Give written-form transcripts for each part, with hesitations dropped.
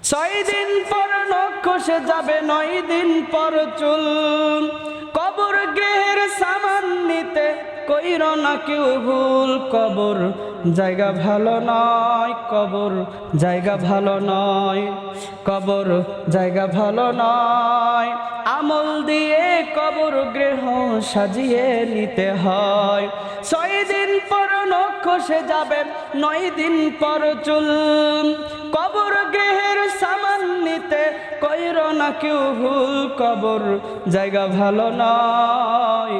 6 দিন পর নখ খসে যাবে, 9 দিন পর চুল। কবর গৃহের সামান নিতে কইর না কেউ ভুল। কবর জায়গা ভালো নয়, কবর জায়গা ভালো নয়, কবর জায়গা ভালো নয়। আমল দিয়ে কবর গৃহ সাজিয়ে নিতে হয়। 6 দিন পর নখ খসে যাবে, 9 দিন পর চুল। কবর গৃহের সামান নিতে কইর না কেউ ভুল। কবর জায়গা ভালো নয়,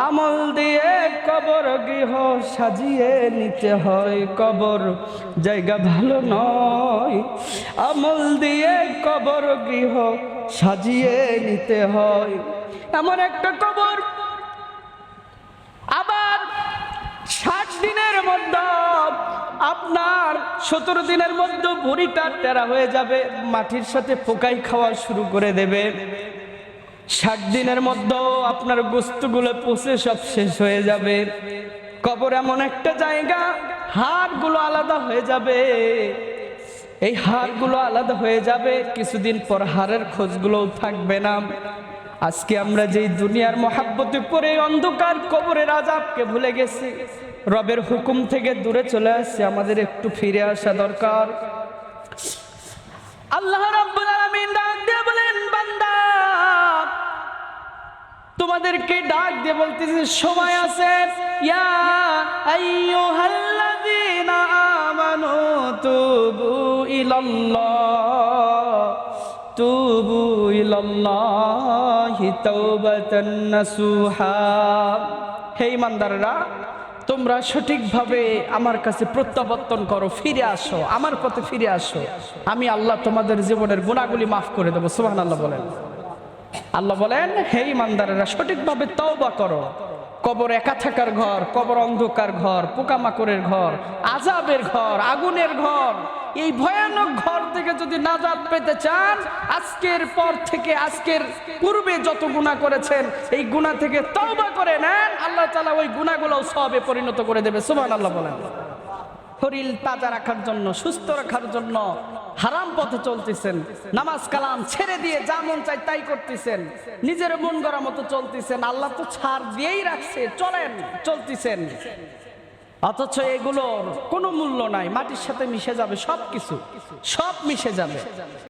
আমল দিয়ে কবর গৃহ সাজিয়ে নিতে হয়। কবর জায়গা ভালো নয়, আমল দিয়ে কবর গৃহ সাজিয়ে নিতে হয়। এমন একটা কবর আবার 60 দিনের মধ্যে আপনার 17 দিনের মধ্যে ভুঁড়িটা টেরা হয়ে যাবে, মাটির সাথে পোকাই খাওয়া শুরু করে দেবে। 60 দিনের মধ্যে আপনার গোস্তগুলো পচে সব শেষ হয়ে যাবে। কবর এমন একটা জায়গা, হাড়গুলো আলাদা হয়ে যাবে। এই হাড়গুলো আলাদা হয়ে যাবে, কিছুদিন পর হাড়ের খোঁজগুলোও থাকবে না। আজকে আমরা যেই দুনিয়ার মহাব্বতে পড়ে অন্ধকার কবরের আযাবকে ভুলে গেছি, রবের হুকুম থেকে দূরে চলে আসছে, আমাদের একটু ফিরে আসা দরকার। আল্লাহ রাব্বুল আলামিন ডাক দিয়ে বলেন, বান্দা তোমাদেরকে ডাক দিয়ে বলতেছে সময় আছে। ইয়া আইয়ুহাল্লাযীনা আমানু তুবু ইলাল্লাহ, তুবু ইলাল্লাহি তাওবাতান নাসুহা। হে ঈমানদাররা, তোমরা সঠিকভাবে আমার কাছে প্রত্যাবর্তন করো, ফিরে আসো, আমার পথে ফিরে আসো। আমি আল্লাহ তোমাদের জীবনের গুনাহগুলি মাফ করে দেবো। সুবহানাল্লাহ বলেন। আল্লাহ বলেন, হে ঈমানদাররা, সঠিকভাবে তওবা করো। কবর একা থাকার ঘর, কবর অন্ধকার ঘর, পোকামাকড়ের ঘর, আযাবের ঘর, আগুনের ঘর। এই ভয়ানক ঘর থেকে যদি নাজাত পেতে চান, আজকের পর থেকে, আজকের পূর্বে যত গুনাহ করেছেন এই গুনাহ থেকে তওবা করে নেন, আল্লাহ তাআলা ওই গুনাহগুলো সওয়াবে পরিণত করে দেবে। সুবহানাল্লাহ বলেন। শরীর তাজা রাখার জন্য, সুস্থ রাখার জন্য হারাম পথে চলতেছেন, নামাজ কালাম ছেড়ে দিয়ে যা মন চাই তাই করতেছেন, নিজের মন গড়া মতো চলতেছেন। আল্লাহ তো ছাড় দিয়েই রাখছে, চলেন, চলতেছেন, অথচ এগুলোর কোনো মূল্য নাই, মাটির সাথে মিশে যাবে, সবকিছু সব মিশে যাবে।